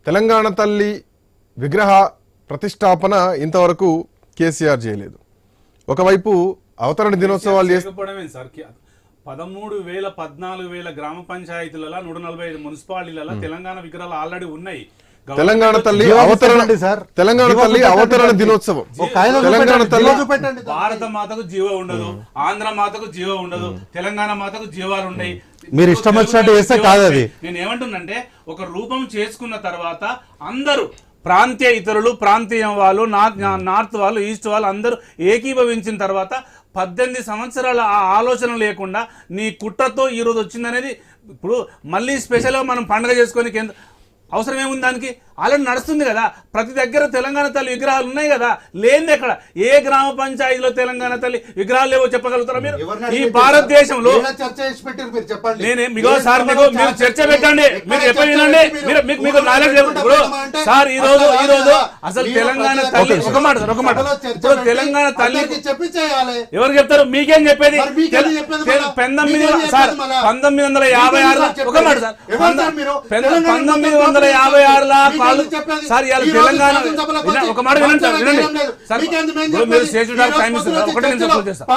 తెలంగాణ తల్లి విగ్రహ ప్రతిష్టాపన ఇంతవరకు కేసీఆర్ చేయలేదు. ఒకవైపు అవతరణ దినోత్సవాలు చేసుకోవడమే సార్. 13,000 14,000 గ్రామ పంచాయతీలలో 145 మున్సిపాలిటీలలో తెలంగాణ విగ్రహాలు ఆల్రెడీ ఉన్నాయి. తెలంగాణ తల్లి అవతరణ దినోత్సవం, తెలంగాణ తల్లి భారత మాతకు జీవ ఉండదు, ఆంధ్ర మాతకు జీవ ఉండదు, తెలంగాణ మాతకు జీవాలు ఉన్నాయి. మీరు ఇష్టం వచ్చినట్టు వేస్తే కాదు అది. నేను ఏమంటున్నంటే ఒక రూపం చేసుకున్న తర్వాత అందరూ ప్రాంతీయ ఇతరులు, ప్రాంతీయ వాళ్ళు, నార్త్ వాళ్ళు, ఈస్ట్ వాళ్ళు అందరూ ఏకీభవించిన తర్వాత 18 సంవత్సరాల ఆ ఆలోచన లేకుండా నీ కుట్రతో ఈరోజు వచ్చిందనేది ఇప్పుడు మళ్ళీ స్పెషల్గా మనం పండుగ చేసుకోనికి అవసరం ఏముంది? దానికి ఆల్రెడీ నడుస్తుంది కదా. ప్రతి దగ్గర తెలంగాణ తల్లి విగ్రహాలు ఉన్నాయి కదా. లేని ఎక్కడ ఏ గ్రామ పంచాయతీలో తెలంగాణ తల్లి విగ్రహాలు లేవో చెప్పగలుగుతారా మీరు? ఈ భారతదేశంలో నేనే మీకు సార్ మీరు చర్చ పెట్టండి, మీరు చెప్పండి, వినండి, మీకు నాలెడ్జ్ ఇప్పుడు సార్ ఈ రోజు అసలు తెలంగాణ తల్లి ఒక మాట ఇప్పుడు తెలంగాణ తల్లి ఎవరు చెప్తారు? మీకేం చెప్పేది? 1956 ఒక మాట సార్, 1956లా సార్ ఇవాళ తెలంగాణ ఒక మాట వినండి సార్, వినండి సార్. మీరు స్టేట్ ఆఫ్ టైం ఇస్తున్నారు, ఒకటే నేను చెప్పాలి సార్.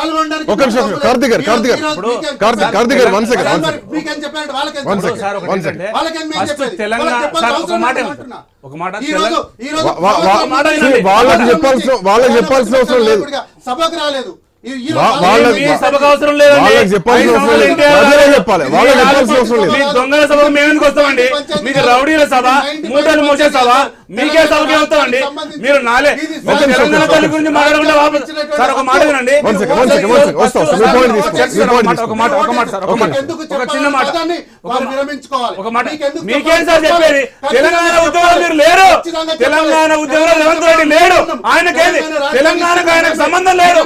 తెలంగాణ ఒక మాట వాళ్ళకి చెప్పాల్సిన అవసరం లేదు, సభకు రాలేదు, సభకు అవసరం లేదండి, దొంగల సభ మేము ఎందుకు వస్తామండి? మీకు రౌడీల సభ, మూటలు మోసే సభ, మీకే సభకే వస్తామండి. మీరు తెలంగాణ తల్లి గురించి మాట్లాడకుండా సార్ ఒక మాట వినండి, ఒక చిన్న మాట, ఒక మాట. మీకేం సార్ చెప్పేది? తెలంగాణ ఉద్యమంలో మీరు లేరు, తెలంగాణ ఉద్యమంలో రేవంత్ రెడ్డి లేడు, ఆయనకేది తెలంగాణకు ఆయనకు సంబంధం లేదు,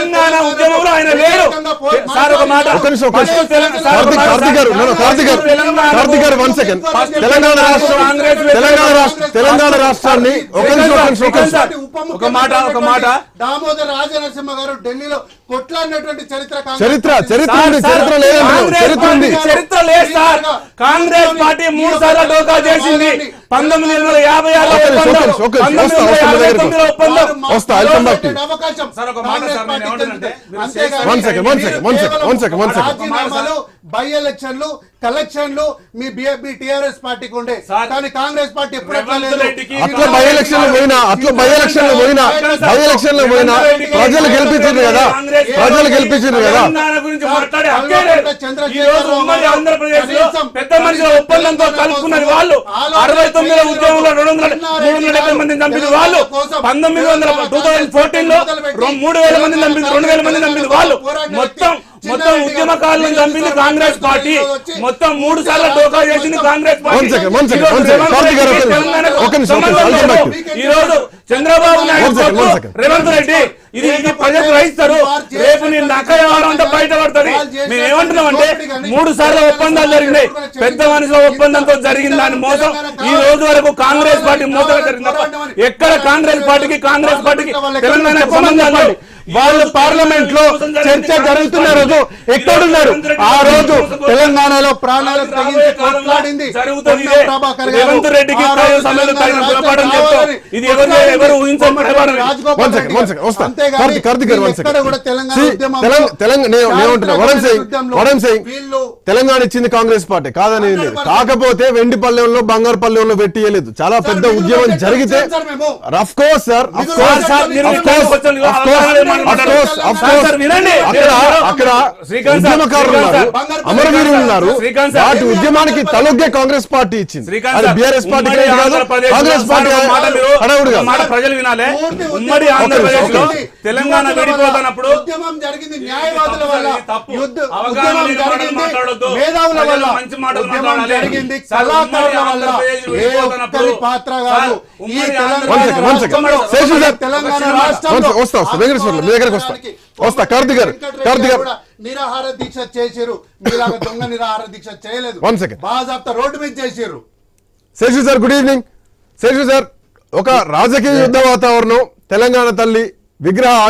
తెలంగాణ ఉద్యమంలో ఆయన లేడు సార్. ఒక మాట, తెలంగాణ రాష్ట్రాన్ని ఒక మాట దామోదర రాజనరసింహ గారు ఢిల్లీలో కొట్లాడినటువంటి చరిత్ర లేదు సార్. కాంగ్రెస్ పార్టీ 3 సార్లు డోకా చేసింది. 1980 బై ఎలక్షన్లు, కలెక్షన్లు మీ టిఆర్ఎస్ పార్టీకి ఉండే, కానీ కాంగ్రెస్ పార్టీ ఎప్పుడు అట్లా బై ఎలక్షన్లు పోయినా ప్రజలు గెలిపించారు కదా, పెద్ద మనుషుల ఒప్పందంతో కలుపుకున్నది వాళ్ళు. 69 ఉద్యమంలో 270 మందిని చంపింది వాళ్ళు. 2014 లో 3,000 మందిని చంపింది, 2,000 మందిని చంపింది వాళ్ళు. మొత్తం ఉద్యమకారులను చంపింది కాంగ్రెస్ పార్టీ. మొత్తం 3 సార్లు డోకా చేసింది కాంగ్రెస్ పార్టీ. ఈ రోజు చంద్రబాబు నాయుడు, రేవంత్ రెడ్డి ఇది ప్రజలకు గ్రహిస్తారు. రేపు నేను నక్కవారం అంతా బయటపడుతుంది. మేము ఏమంటున్నామంటే 3 సార్లు ఒప్పందాలు జరిగినాయి. పెద్ద మనుషుల ఒప్పందంతో జరిగిన దాని మోసం ఈ రోజు వరకు కాంగ్రెస్ పార్టీ మోసంగా జరిగింది. ఎక్కడ కాంగ్రెస్ పార్టీకి తెలంగాణ సంబంధాలు వాళ్ళు పార్లమెంట్ లో చర్చ జరుగుతున్న రోజు ఎక్కడున్నారు? ఆ రోజు తెలంగాణలో ప్రాణాలు కొట్లాడింది రేవంత్ రెడ్డికి ఇది ఎవరు తెలంగాణ ఇచ్చింది కాంగ్రెస్ పార్టీ కాదని లేదు. కాకపోతే వెండిపల్లెంలో బంగారుపల్లెంలో పెట్టియలేదు. చాలా పెద్ద ఉద్యమం జరిగితే అఫ్ కోర్స్ సార్, అక్కడ ఉద్యమకారులు ఉన్నారు, అమరవీరులు ఉన్నారు. వాటి ఉద్యమానికి తలొగ్గే కాంగ్రెస్ పార్టీ ఇచ్చింది. బీఆర్ఎస్ పార్టీ కాంగ్రెస్ పార్టీ ప్రజలు వినాలి. ఉమ్మడి ఆంధ్రప్రదేశ్ లో తెలంగాణ విడిపోతున్నప్పుడు ఉద్యమం జరిగింది న్యాయవాదుల వల్ల, మేధావుల వల్ల, మంచి మాటలు జరిగింది కళాకారుల వల్ల. ఏ ఒక్కరి పాత్ర కాదు. ఈ తెలంగాణ రాష్ట్రంలో నిరాహార దీక్ష చేశారు. మీలాగా దొంగ నిరాహార దీక్ష చేయలేదు, బాజాప్తా రోడ్డు మీద చేశారు. Seshu sir, good evening. Seshu sir, ఒక రాజకీయ యుద్ధ వాతావరణం, తెలంగాణ తల్లి విగ్రహ